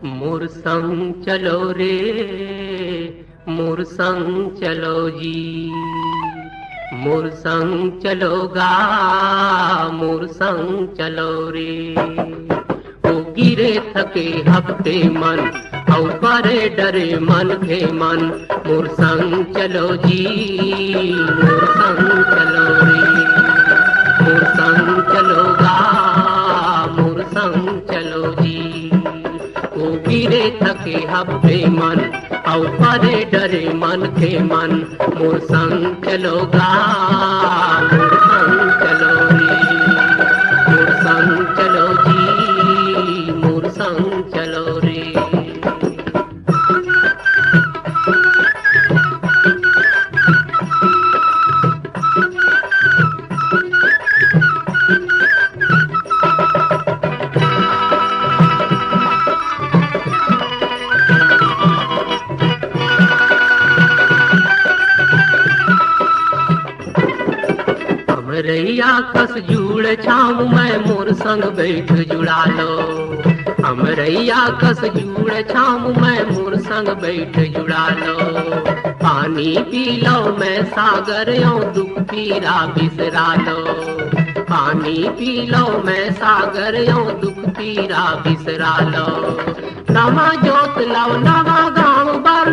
मोर संग चलो रे, मोर संग चलो जी, मोर संग चलोगा, मोर संग चलो रे। ओ गिरे थके हफ्ते मन, औ परे डरे मन के मन, मोर संग चलो जी, मोर संग चलो रे। मोर संग चलोगा, मोर संग चलो जी। ओ गिरे थके हफ्ते मन, औ परे डरे मन के मन, मोर संग चलोगा, मोर संग चलो रे। मोर संग चलो जी, मोर संग चलो रे। हमरैया कस जुड़ छाव मैं, मोर संग बैठ जुड़ा लो। हमरैया कस जुड़ छाव मैं, मोर संग बैठ जुड़ा लो। पानी पी लो मैं सागर यो, दुख पीरा बिसरा लो। पानी पी लो मैं सागर यो, दुख पीरा बिसरा लो। नवा जोत लो नवा गाँव बर,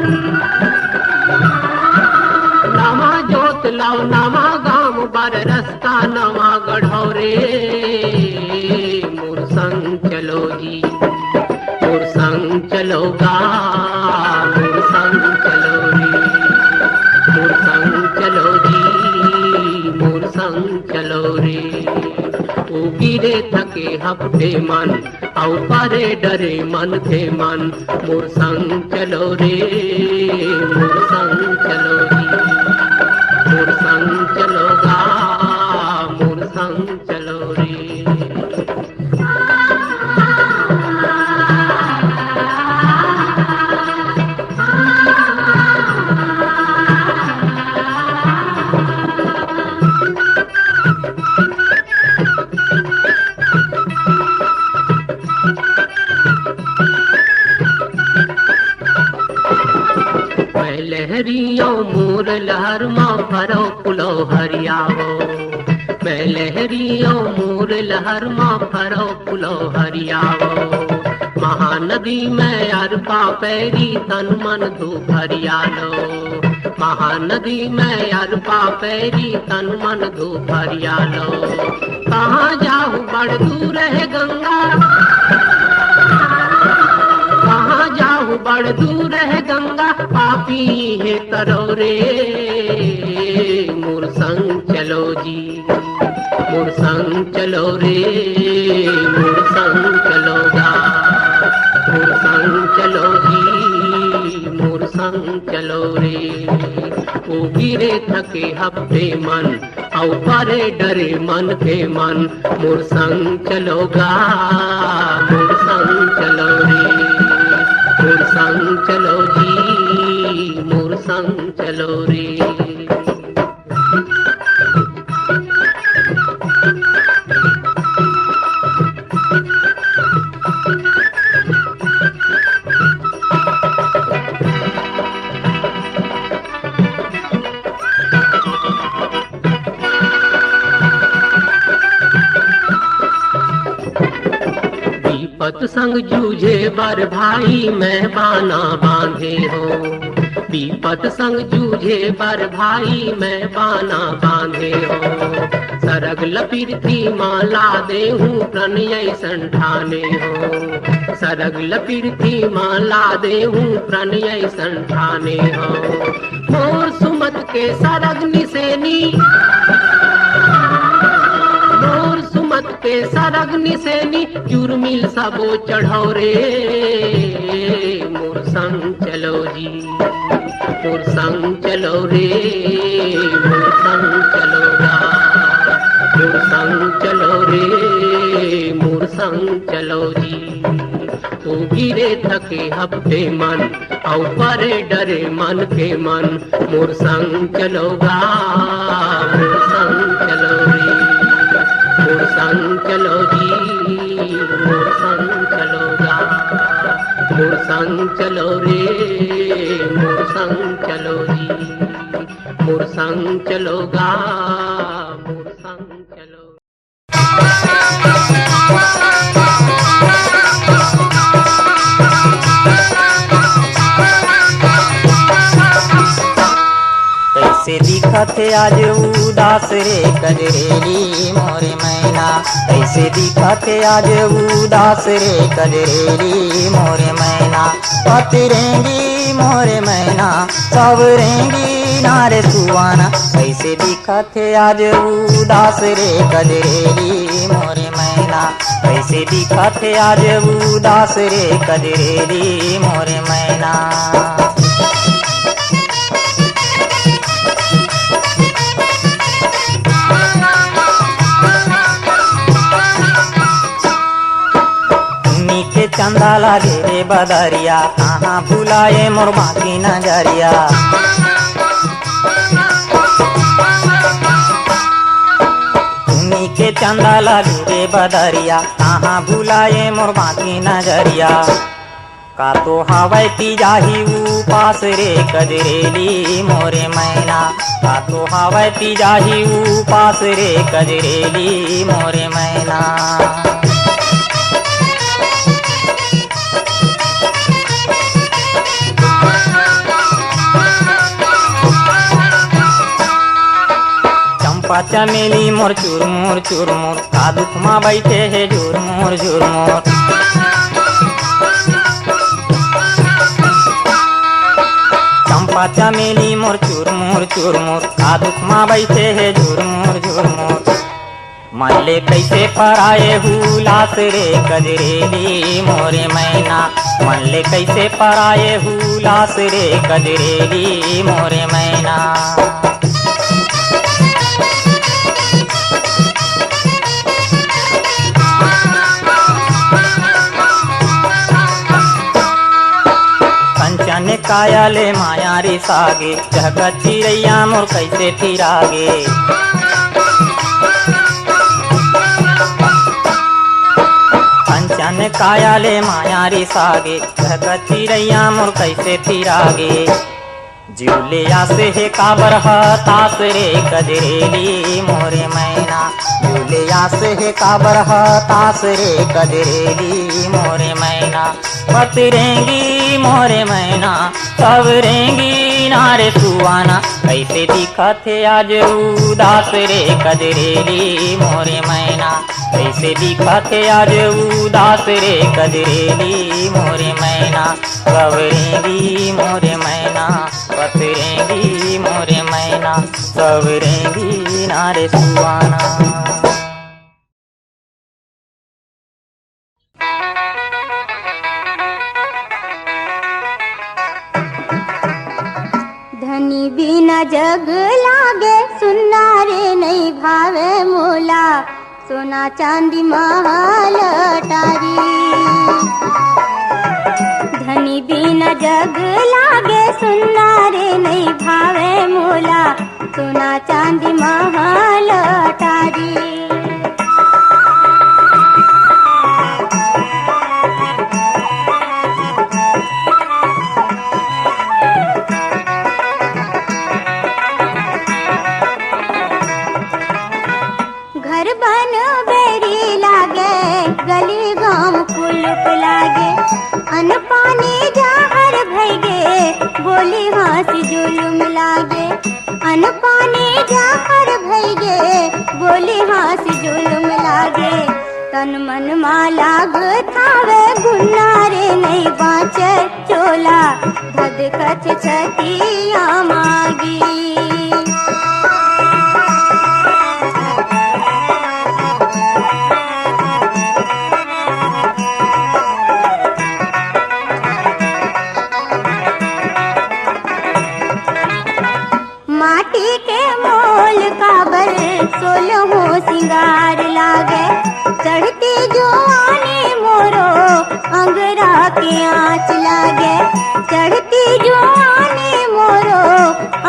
नवा जोत लो नवा गाँव बर, रास्ता नवा गढ़ो रे। मोर संग चलो जी, मोर संग चलोगा, मोर संग चलो रे। मोर संग चलो जी, मोर संग चलो रे। ओ गिरे थके हफ्ते मन, औ परे डरे मन के मन, मोर संग चलो रे। मोर संग चलो जी, मोर संग चलोगा, मोर संग चलो रे। मैं लहरियों मोर लहर माँ फरो पुलो हरियावो। मैं लहरियों मोर लहर माँ फरो पुलो हरियावो। महानदी में अरपा पैरी तन मन धूप हरियालो। महानदी में अरपा पैरी तन मन धूप हरियालो। कहाँ जाऊँ बड़ दूर है गंगा, कहाँ जाऊँ बड़ दूर है गंगा, पापी है तरो रे। मोर संग चलो जी, मोर संग चलो रे। मोर संग चलोगा, मोर संग चलो जी, मोर संग चलो रे। ओ गिरे थके हफ्ते मन, औ परे डरे मन के मन, मोर संग चलोगा, मोर संग चलो रे। मोर संग चलो जी, मोर संग चलो रे। विपत संग जूझे बर भाई मैं बाना बांधे हो। विपत संग जूझे बर भाई मैं बाना बांधे हो। सरग लपीरथी माला दे हूँ प्रणय संठाने हो। सरग लपीरथी माला दे हूँ प्रणय संठाने हो। मोर सुमत के सरग निसेनी, मोर सुमत के सरग निसेनी, जुर्मिल सबो चढ़ो रे। मोर संग चलो जी, मोर संग चलो रे। मोर संग चलोगा, मोर संग चलो रे। मोर संग चलो जी। ओ गिरे थके हफ्ते मन, औ परे डरे मन के मन, मोर संग चलोगा, मोर संग चलो रे। मोर संग चलो जी, मोर संग चलोगा। मोर संग चलो रे मोर संग चलो जी मोर संग चलोगा मोर संग चलो। कैसे दिखत आज उदास रे कजरेली मोरे मैना, कैसे दिखत आज उदास रे कजरेली मोरे मैना। पतिरेंगी मोरे मैना सवरेंगी नारे सुवाना, कैसे दिखत आज उदास रे कजरेली मोरे मैना, कैसे दिखत आज उदास रे कजरेली मोरे मैना। चंदा लागे रे बदरिया कहाँ भुलाए मोर बाकी नजरिया। उन्हीं के चंदा लागे रे बदरिया कहाँ भुलाए मोर बाकी नजरिया। का तो हवै पी जाही उपास रे कजरेली मोरे मैना, का तो हवै पी जाही उपास रे कजरेली मोरे मैना। चमेली मोर चुरमुर चुरमुर का दुख माँ बैठे है झुरमुर झुरमुर। चंपा चमेली मोर चुरमुर चुरमुर का दुख माँ बैठे है झुरमुर झुरमुर। मन ले कैसे पराए हुलास रे कजरेली मोरे मैना, मन ले कैसे पराए हुलास रे कजरेली मोरे मैना। कंचन कायाले माया रे सागे चहकत चिरैया मोर कैसे फिरागे। कंचन कायाले माया रे सागे चहकत चिरैया मोर कैसे फिरागे। जुलिया से है काबर हतास रे कजरेली मोरे मैना, जुलिया से है काबर हतास रे कजरेली मोरे मैना। पतिरेंगी मोरे मैना सवरेंगी नारे सुवाना, कैसे दिखत है आज उदास रे कजरेली मोरे मैना, कैसे दिखत है आज उदास रे कजरेली मोरे मैना। सवरेंगी मोरे मैना पतिरेंगी मोरे मैना सवरेंगी नारे सुवाना। धनी बिना जग लागे सुनना रे नहीं भावे मोला, सोना चांदी महल अटारी। धनी बिना जग लागे सुनना रे नहीं भावे मोला, सोना चांदी महल अटारी। घर बन बेरी लागे गली गाँव कुलुप लागे, अन पानी जहर भैगे बोली हंसी जुलुम लागे। अन पानी जहर भैगे बोली हंसी जुलुम लागे। तन मन माला थावे गुन्ना रे नहीं बाँचे चोला, धद कछ छतिया मागी। माटी के मोल काबर सोलहो सिंगार लागे, चढ़ती जुआनी मोरो अंगरा के आँच लागे। चढ़ती जुआनी मोरो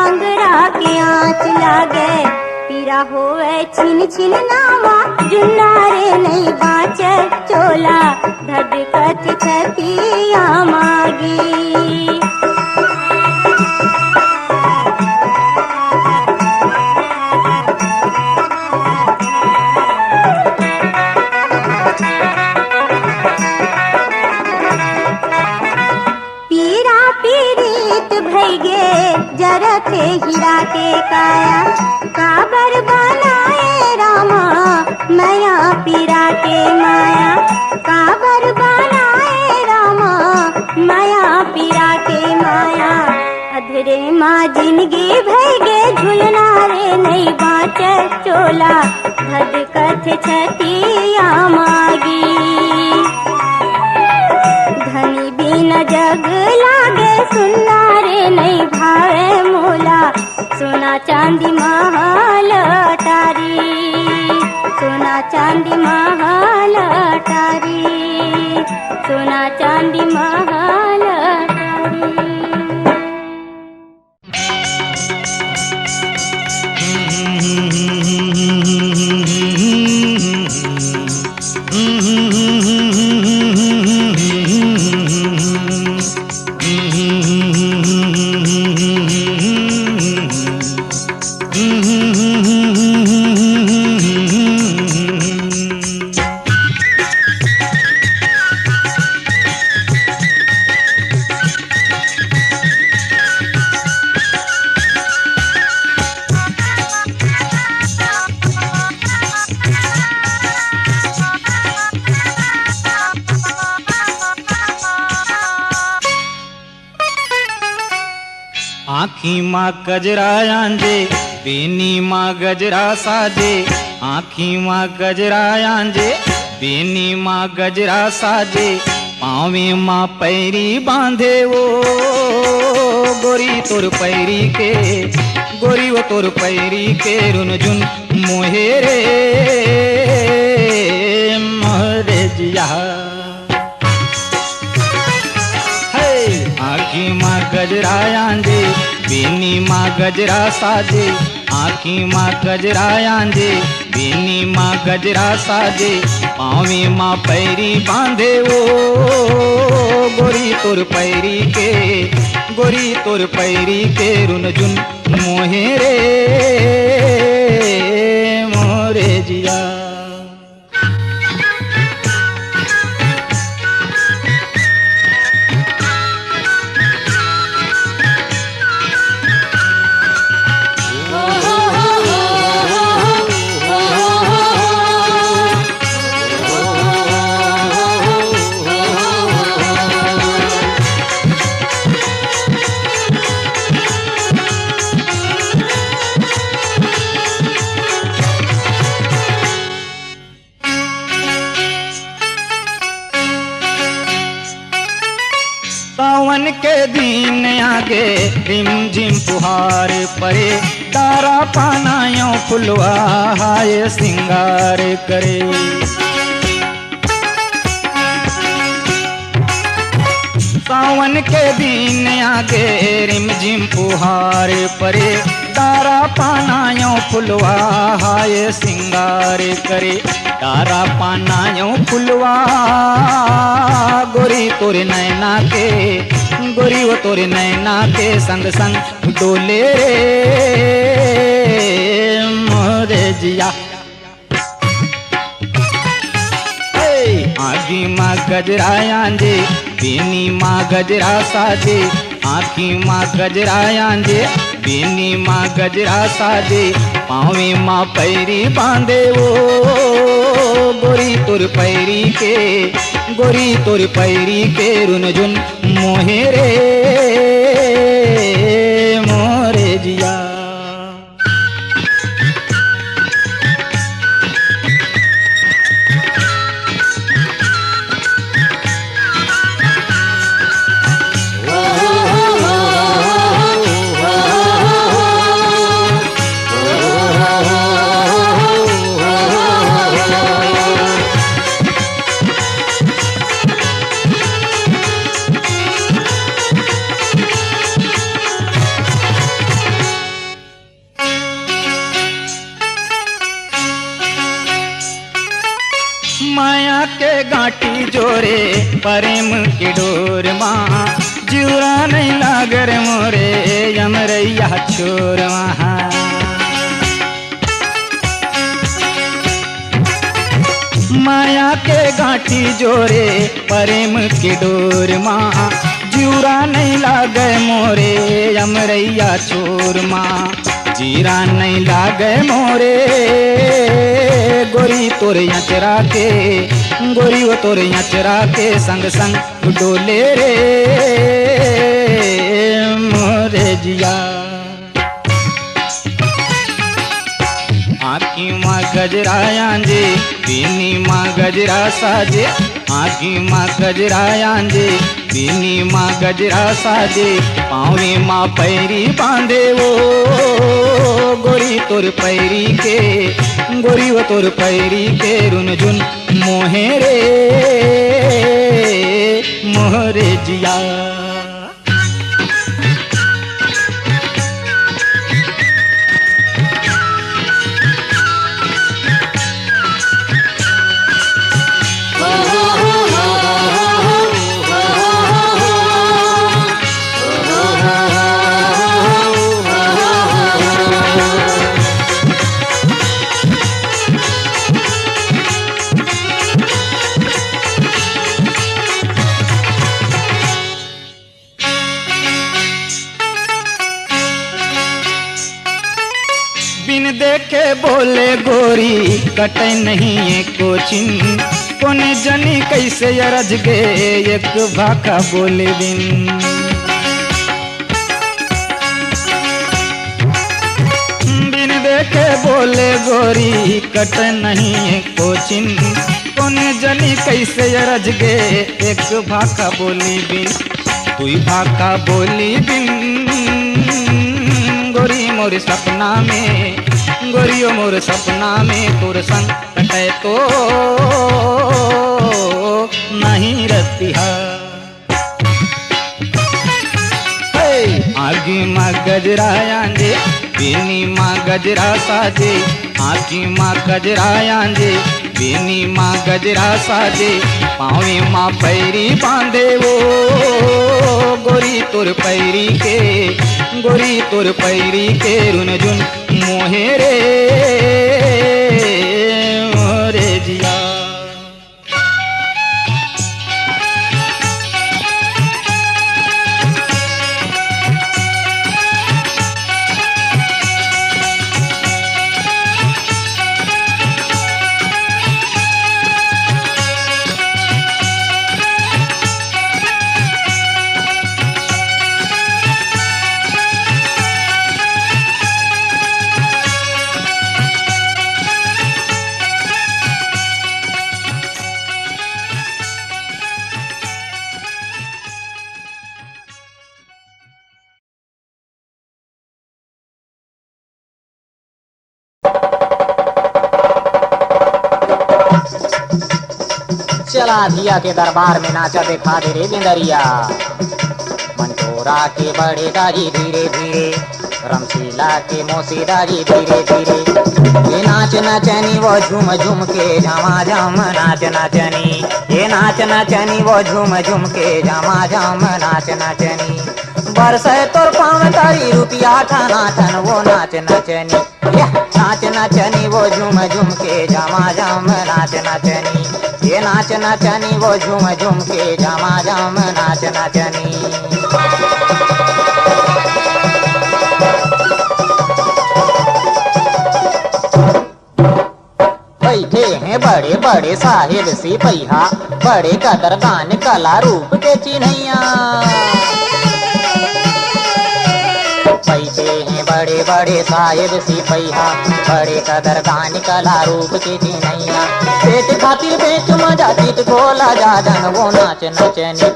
अंगरा के आँच लागे। पीरा होवे छिन छिन नामा जुन्ना रे नहीं बाँचे चोला, धड़ कच छतिया मा। माया पीरा के माया काबर बनाए रामा माया पीरा के माया अधरे माँ जिंदगी भगे झुलना रे नहीं बाँचे चोला भद कथ छतिया मागी धनी बिन जग लागे सुनना रे नहीं भावे मोला सोना चांदी महल अटारी सोना चांदी महल अटारी सोना चांदी महल अटारी आँखी माँ गजरा आंजे बेनी माँ गजरा साजे आँखी माँ गजरा आंजे बेनी माँ गजरा साजे पावे माँ पैरी बांधे वो गोरी तोर पैरी के गोरी वो तोर पैरी के रुन जुन मोहे रे मोहरे जिया आँखी माँ गजरा आंजे बेनी माँ गजरा साजे आँखी माँ गजरा आंजे बेनी माँ गजरा साजे पावे माँ पैरी बांधे वो गोरी तोर पैरी के रुन जुन मोहे रे मोरे जिया सावन के दिन आगे रिम झिम फुहार परे तारा पानायों फुलवा हाय सिंगार करे सावन के दिन आगे रिम झिम फुहार परे तारा पानायों फुलवा हाय सिंगार करे तारा पानायों फुलवा गोरी तोरे नैना के गोरी वो तोरे नैना के संग संग डोले मोरे जिया आँखी माँ गजरा आंजे बेनी माँ गजरा साजे आँखी माँ गजरा आंजे बेनी माँ गजरा साजे पावे माँ पैरी बांधे वो गोरी तोर पैरी के रुन जुन मोहे रे मोरे जिया माया के गांठी जोरे प्रेम के डोर माँ जुरा नहीं लागर मोरे यमरैया छोर वहाँ माया के गांठी जोरे प्रेम के डोर माँ जुरा नहीं लागे मोरे यमरैया छोर माँ जीरा नहीं लागे मोरे गोरी तोरे अचरा के, गोरी वो तोरे अचरा के संग संग डोले रे मोरे जिया। आँखी माँ गजरा आंजे बीनी माँ गजरा साजे, आँखी माँ गजरा आंजे बीनी माँ गजरा साजे, पाँवे माँ पैरी बांधे वो गोरी तोर पैरी के, गोरी वो तोर पैरी के रुन झुन मोहे रे मोहरे जिया। बिन देखे बोले गोरी कटे नहीं है कोचिन, कोने जनी कैसे अरज गे एक भाका बोले बिन। बिन देखे बोले गोरी कटे नहीं है कोचिन, कोने जनी कैसे अरज गे एक भाका बोली बिन। तुई भाका बोली बिन गोरी मोर सपना में, गोरियो मोर सपना में तोर संग कटे तो नहीं रतिहा। आगी माँ गजरा आंजे बीनी माँ गजरा साजे, आगी माँ गजरा आंजे बीनी माँ गजरा साजे, पाँवे माँ पैरी बांधे वो गोरी तोर पैरी के, गोरी तोर पैरी के रुन झुन मोहे रे मोरे जिया। चला धिया के दरबार में नाचा देखा दे रे बिंदरिया। मंटोरा के बड़े दाजी धीरे धीरे, रमशीला के मोसी दाजी धीरे धीरे, ये नाच नचनी वो झूम झूम के झमा झम नाच नचनी, ये नाच नचनी वो झूम झूम के झमा झम नाच नचनी। बरसे तोर पाँव तारी रुपया ठाना ठन वो नाच नचनी, नाच नचनी वो झूम झूम के झमा झम नाच नचनी, ये नाच नचनी वो झूम झूम के झमा झम नाच नचनी। बैठे हैं बड़े बड़े साहिब सिपहिया, बड़े कदरदान कला रूप के चिन्हैया। बैठे हैं बड़े बड़े साहिब सिपहिया, बड़े कदरदान कला रूप के चिन्हैया। पेट खातिर बेच मजा चित गोला जाजन वो नाच नचनी,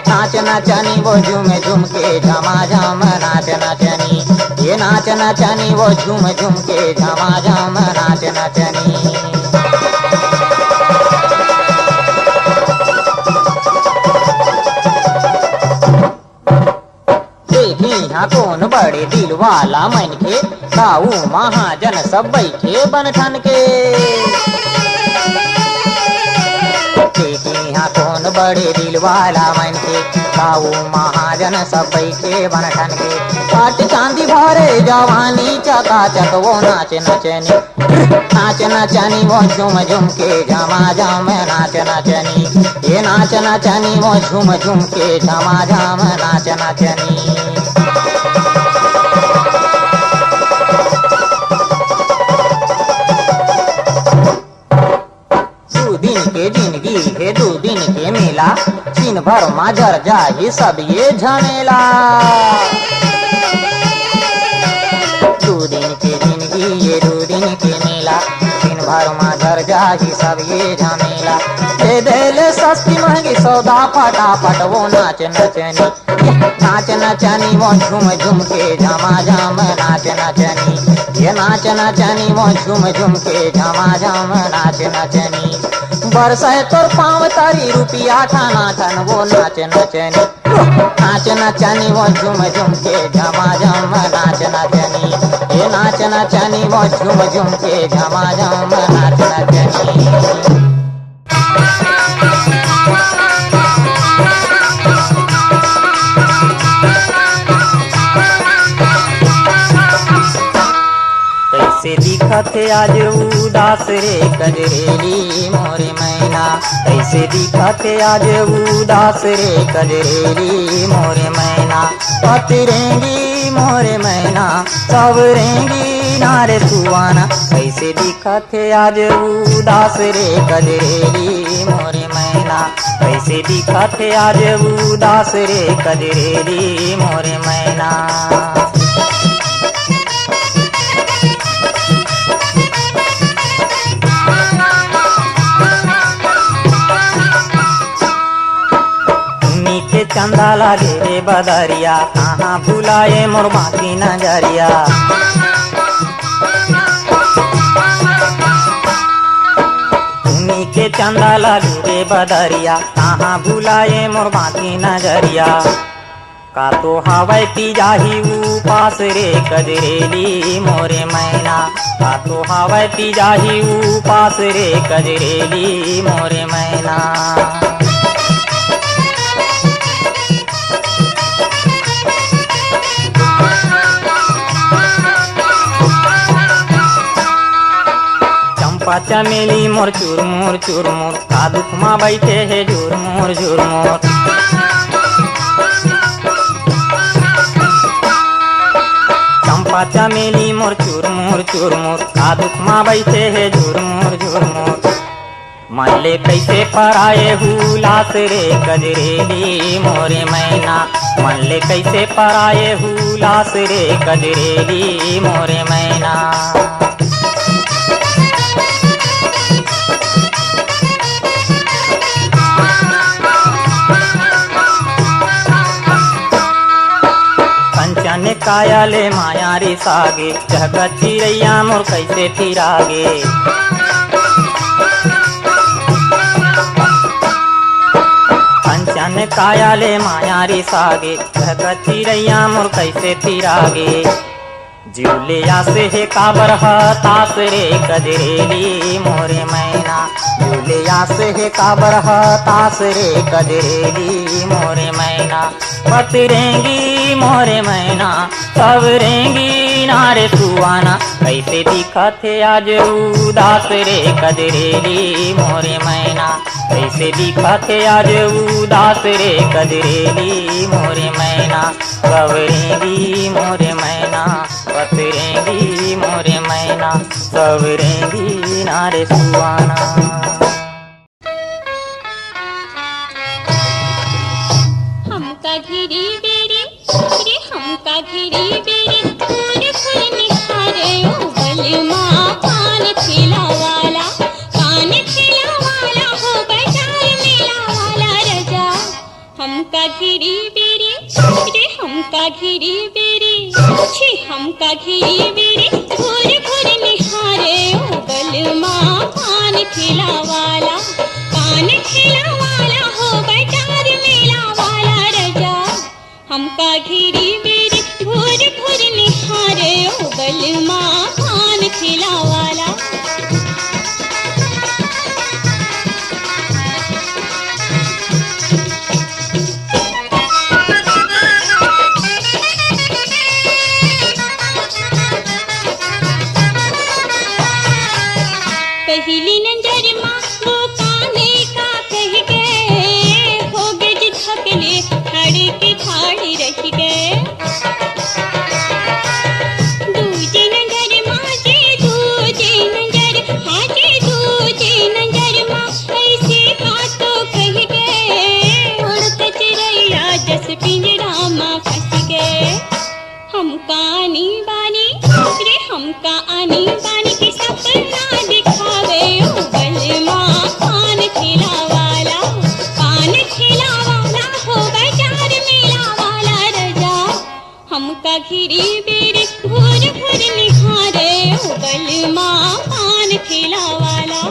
नाच नचनी वो झूम झूम के झमा झम नाच नचनी, ये नाच नचनी वो झूम झूम के झमा झम नाच नचनी। यहाँ कौन बड़े दिल वाला मन के, ताऊ महाजन सब बैठे बन ठन के। यहाँ कौन बड़े दिल वाला मन के, ताऊ महाजन सब बैठे बन ठन के। पाट चांदी भरे जवानी चकाचक वो नाच नचनी, नाच नचनी वो झूम झूम के झमा झम नाच नचनी, ये नाच नचनी वो झूम झूम के झमा झम नाच नचनी। दिन के जिंदगी है 2 दिन के मेला, दिन भर माजर जाही सब ये झमेला। 2 दिन के जिंदगी ये 2 दिन के मेला, दिन भर माजर जाही सब ये झमेला। दे देले सस्ती महंगी सौदा फटाफट वो नाच नचनी, नाच नचनी वो झूम झूम के झमाझम नाच नचनी, ये नाच नचनी वो झूम झूम के झमाझम नाच नचनी। बरसे तोर पाँव तारी रुपिया ठाना ठन वो नाच नचनी, नाच नचनी वो झूम झूम के झमाझम नाच नचनी, ये नाच नचनी वो झूम झूम के झमाझम नाच नचनी। कैसे दिखत आज उदास रे कजरेली मोरे मैना, कैसे दिखत आज उदास रे कजरेली मोरे मैना। पतरेंगी मोरे मैना सवरेंगी नारे सुवाना, कैसे दिखत आज उदास रे कजरेली मोरे मैना, कैसे दिखत आज उदास रे कजरेली मोरे मैना। चंदा लागे रे बदरिया, कहाँ भुलाए मोर बाकी नजरिया। उन्हीं के चंदा लागे रे बदरिया, कहाँ भुलाए मोर बाकी नजरिया। का तो हवाई पी जाही उपास रे कजरेली मोरे मैना, का तो हवाई पी जाही उपास रे कजरेली मोरे मैना। चमेली मोर चुरमुर चुरमुर, का दुख माँ बैठे है झुरमुर झुरमुर। चंपा चमेली मोर चुरमुर चुरमुर, का दुख माँ बैठे है झुरमुर झुरमुर। मन ले कैसे पराए हुलास रे कजरेली मोरे मैना, मन ले कैसे पराए हुलास रे कजरेली मोरे मैना। कंचन कायाले माया रे सागे, चहक चिड़ैया मोर कैसे फिरागे। कंचन कायाले माया रे सागे, चहक चिड़ैया मोर कैसे फिरागे। जिउले आसे है काबर हतास रे कजरेली मोरे मैना, जिउले आसे है काबर हतास रे कजरेली मोरे मैना। पतरेंगी मोरे मैना सवरेंगी नारे सुवाना, कैसे दिखत है आज उदास रे कजरेली मोरे मैना, कैसे दिखत है आज उदास रे कजरेली मोरे मैना। सवरेंगी मोरे मैना पतरेंगी मोरे मैना, सवरेंगी नारे सुवाना। हमका घिरी बेरी रे हमका घिरी बेरी, फूल फूल निखारे ओ बलमा। कान खिला वाला हो बाजार मेला वाला रजा। हमका घिरी बेरी रे हमका घिरी बेरी, छी हमका घिरी बेरी, फूल फूल निखारे ओ बलमा। कान खिला वाला हो बाजार मेला वाला रजा। हमका घिरी बेरी भोर भोर निहारे ओ बलमा। कान खिला वाला घिरी बेरी घूर घूर निहारे ओ बलमा पान ठेला वाला।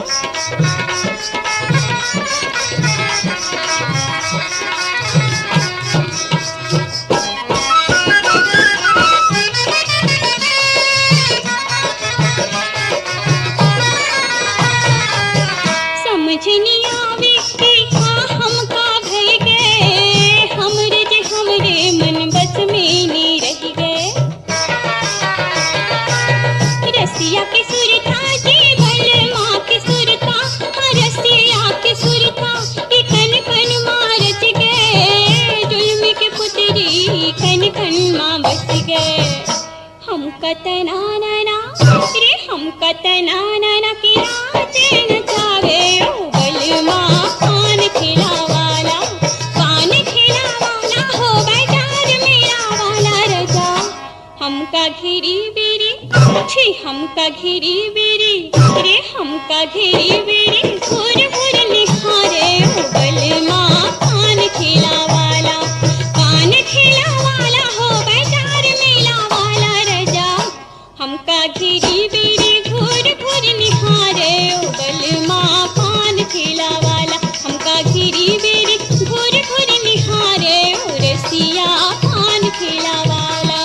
समझ नहीं आवे कि हम का भई गए, हमरे जे हमरे मन बस में नहीं रह गए। रसिया के सुर था जी बलमा के सुर था, रसिया के सुर था कि कन कन माँ रच गए, जुल्म के पुतरी कन कन माँ बच गए। हम कतना नाना रे हम कतना नाना की रात नचावे ओ बलमा पान ठेला वाला, पान ठेला वाला हो बाजार मेरा वाला रजा। हमका घिरी बेरी छी हमका घिरी बेरी रे हमका घिरी बेरी घूर घूर निहारे ओ बलमा पान ठेला वाला, पान ठेला वाला हो बाजार मेला वाला रजा। हमका घिरी बेरी घूर घूर निहारे ओ बलमा पान ठेला वाला, हमका घिरी बेरी घूर घूर निहारे ओ रसिया पान ठेला वाला,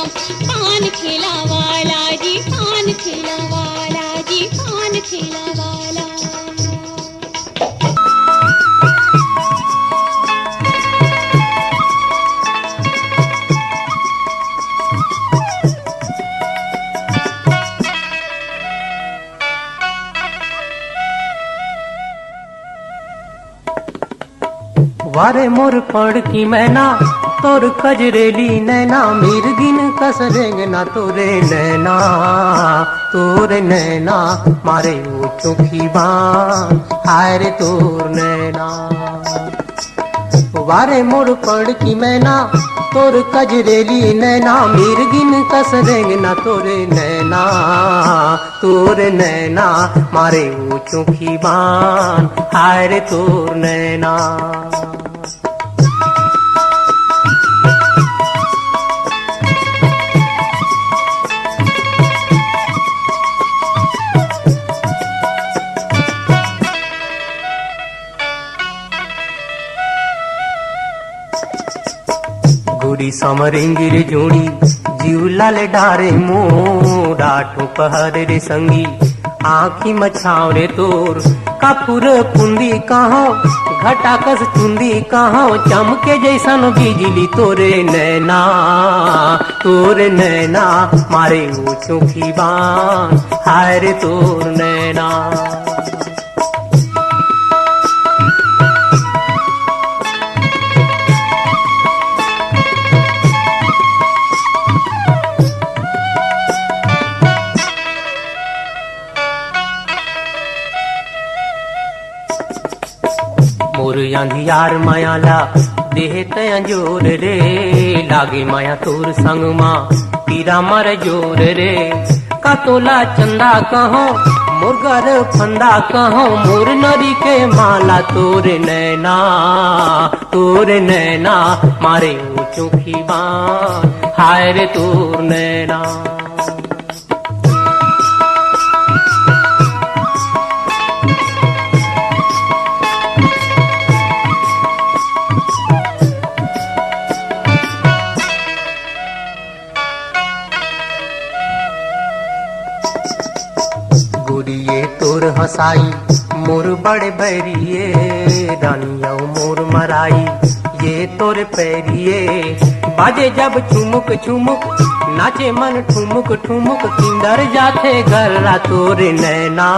पान ठेला वाला जी पान ठेला वाला जी पान ठेला वाला। वारे मोर पड़ की मैना तोर कजरेली नैना, मिर्गिन कसरेंगे ना तोरे नैना, तोरे नैना मारे वो चोखी बान हाय रे तोर नैना। वारे मोर पड़ की मैना तोर कजरेली नैना, मिर्गिन कसरेंगे ना तोरे नैना, तोरे नैना मारे वो चोखी बान हाय रे तोर नैना। गुड़ी समरेंगी रे जोड़ी जीवलाल डारे मोरा ठोपहर रे संगी, आँखी मछाव रे तोर कपूर कुंदी कहो घटाकस चुंदी कहो, चमके जैसन बिजली तोरे नैना, तोरे नैना मारे वो चोखी बान हाय रे तोर नैना। मोर अंधियार मायाला देह तंजोर रे, लागे माया तोर संग माँ पीरा मर जोर रे। का तोला चंदा कहो मोर घर फंदा कहो, मोर नरी के माला तोरे नैना, तोरे नैना मारे वो चोखी बान हाय रे तोर नैना। गुड़िए तोर हसाई मोर बड़े बैरिए, रानिया मोर मराई ये तोर पैरिए। बाजे जब ठुमुक ठुमुक नाचे मन ठुमुक ठुमुक, किंदर जाते गर्रा तोरे नैना,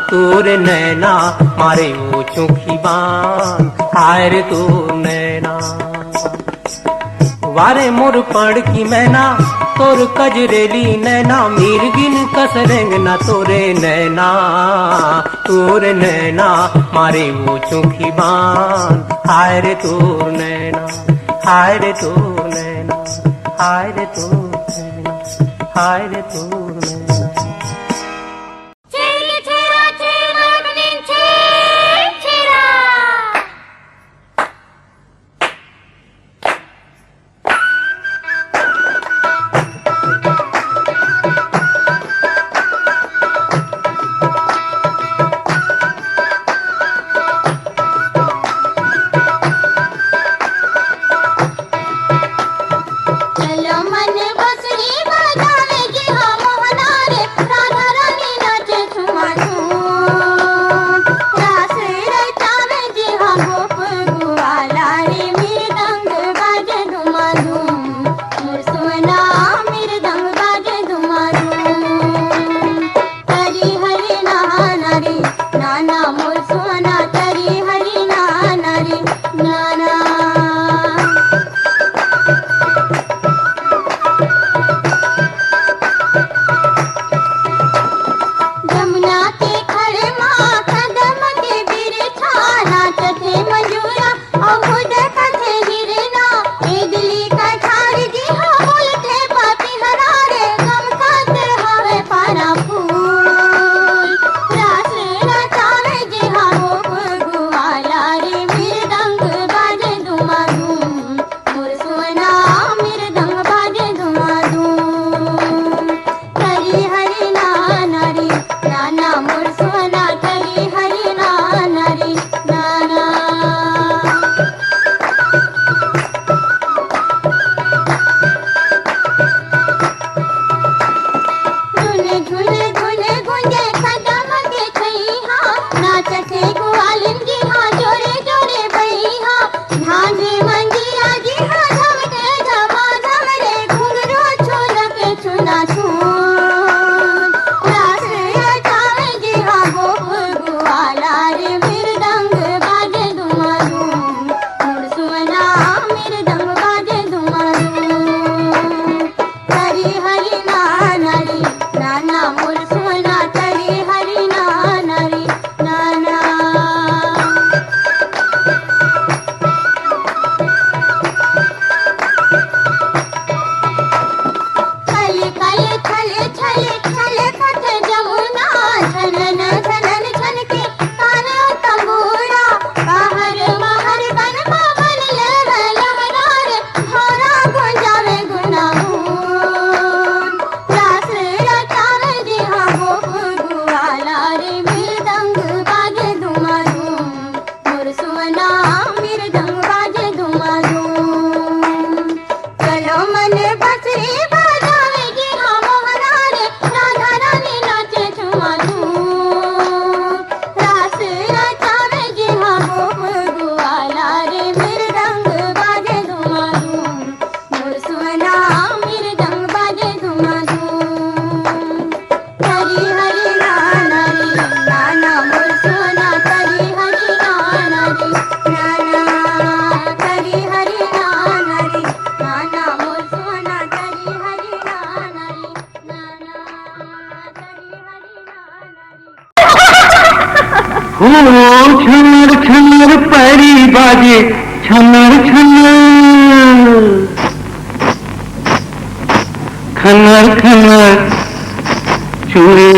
तोरे नैना मारे वो चोखी बान हाय रे तोर नैना। वारे मोर पड़ की मैना तोर कजरेली नैना, मिर्गिन कसरेंग ना तोरे नैना, तोरे नैना मारे वो चोखी बान हाय रे तोर नैना, हाय रे तोर नैना, हाय रे तोर नैना, हाय रे तोर नैना। छनर छनर पैरी बाजे छनर छनर खनर खनर चूड़ी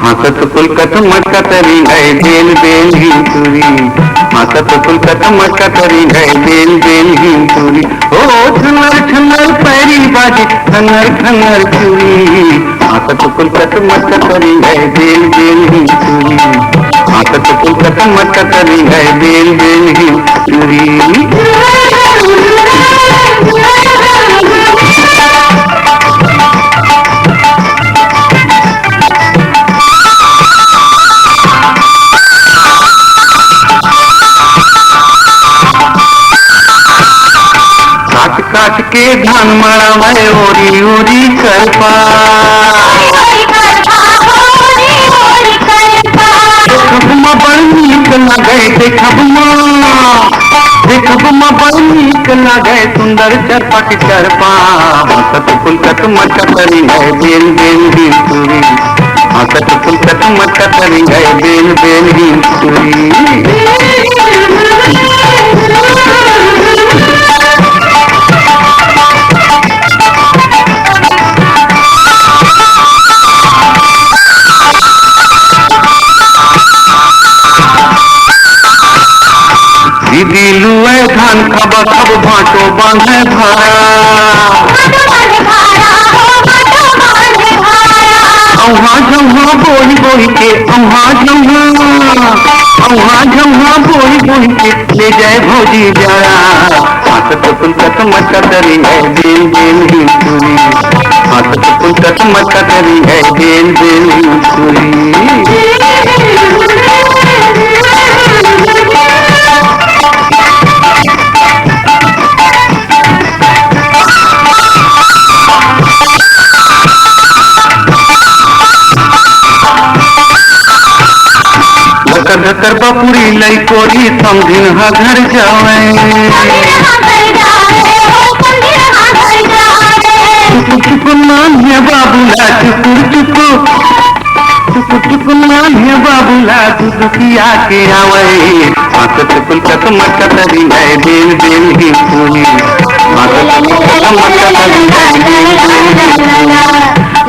हसत पुलकत मटकत री है बेल बेल ही चूड़ी हसत पुलकत मटकत री है बेल बेल ही चूड़ी ओ छनर छनर पैरी बाजे खनर खनर चूड़ी हसत पुलकत मटकत री है बेल बेल ही चूड़ी हसत पुलकत मटकत री है बेल बेल ही चूड़ी काट काट के धान मड़ावे ओरी ओरी कर पा देखबमा बड़ नीक लगे देखबमा बड़ नीक लगे सुंदर चरपट चरपा हसत पुलकत मटकरी है बेल बेल ही चूड़ी हसत पुलकत मटकरी है बेल बेल ही चूड़ी दीदी लुए धान खब खब भाटो बांधे भारा औहा झौहा बोही बोही के औहा झौहा बोही बोही के ले जाए भौजी जारा हसत पुलकत मटकरी है बेल बेल ही चूड़ी हसत पुलकत मटकरी है बेल बेल ही चूड़ी धकर बपुरी लई कोरी समझिन हा घर जावे चुप चुप नान्हे बाबूला चुप नान्हे बाबूला दुखिया के आवे हसत पुलकत मटकरी है बेल बेल ही चूड़ी हसत पुलकत मटकरी है बेल बेल ही चूड़ी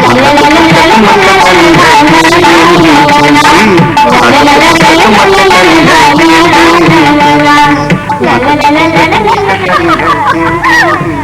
हसत पुलकत मटकरी है बेल बेल ही चूड़ी la la la la la la